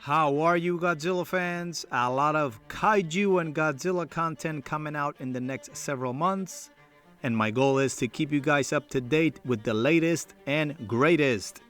How are you, Godzilla fans? A lot of kaiju and Godzilla content coming out in the next several months, and my goal is to keep you guys up to date with the latest and greatest.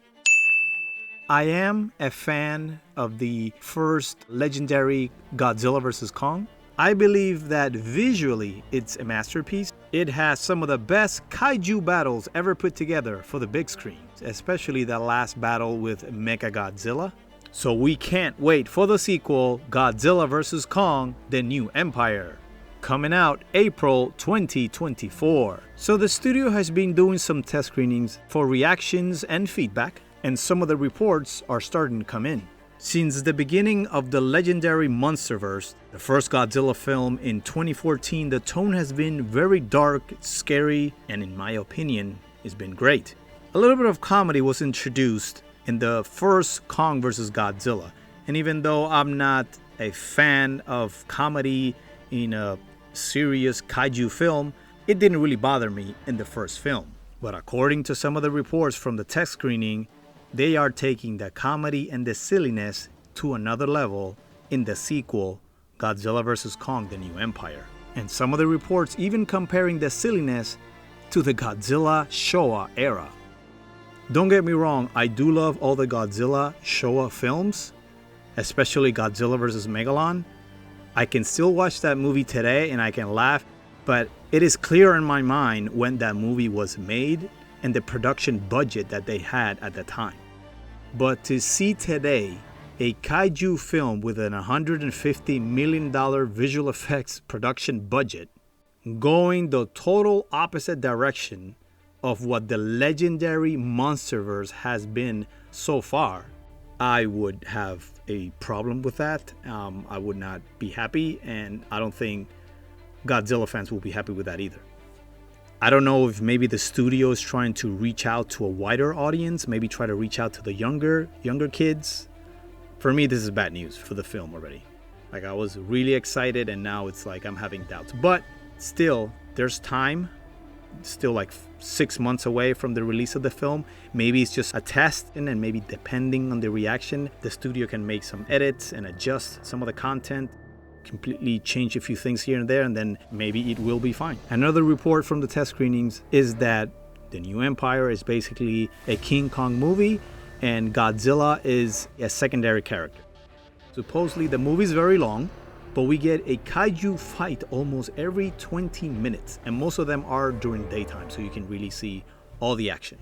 I am a fan of the first legendary Godzilla vs. Kong. I believe that visually it's a masterpiece. It has some of the best kaiju battles ever put together for the big screen, especially the last battle with Mechagodzilla. So we can't wait for the sequel, Godzilla vs. Kong, The New Empire, coming out April 2024. So the studio has been doing some test screenings for reactions and feedback, and some of the reports are starting to come in. Since the beginning of the legendary Monsterverse, the first Godzilla film in 2014, the tone has been very dark, scary, and in my opinion, it's been great. A little bit of comedy was introduced in the first Kong vs. Godzilla. And even though I'm not a fan of comedy in a serious kaiju film, it didn't really bother me in the first film. But according to some of the reports from the test screening, they are taking the comedy and the silliness to another level in the sequel, Godzilla vs. Kong, The New Empire. And some of the reports even comparing the silliness to the Godzilla Showa era. Don't get me wrong, I do love all the Godzilla Showa films, especially Godzilla vs. Megalon. I can still watch that movie today and I can laugh, but it is clear in my mind when that movie was made and the production budget that they had at the time. But to see today a kaiju film with an $150 million visual effects production budget going the total opposite direction of what the legendary Monsterverse has been so far, I would have a problem with that. I would not be happy, and I don't think Godzilla fans will be happy with that either. I don't know if maybe the studio is trying to reach out to a wider audience, maybe try to reach out to the younger kids. For me, this is bad news for the film already. Like, I was really excited, and now it's like I'm having doubts. But still, there's time. Still like 6 months away from the release of the film. Maybe it's just a test, and then maybe depending on the reaction, the studio can make some edits and adjust some of the content, completely change a few things here and there, and then maybe it will be fine. Another report from the test screenings is that The New Empire is basically a King Kong movie and Godzilla is a secondary character. Supposedly the movie is very long, but we get a kaiju fight almost every 20 minutes, and most of them are during daytime, so you can really see all the action.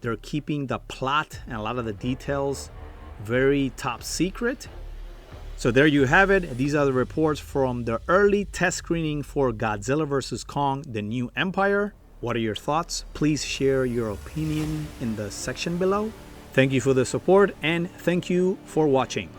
They're keeping the plot and a lot of the details very top secret. So there you have it. These are the reports from the early test screening for Godzilla vs. Kong, The New Empire. What are your thoughts? Please share your opinion in the section below. Thank you for the support, and thank you for watching.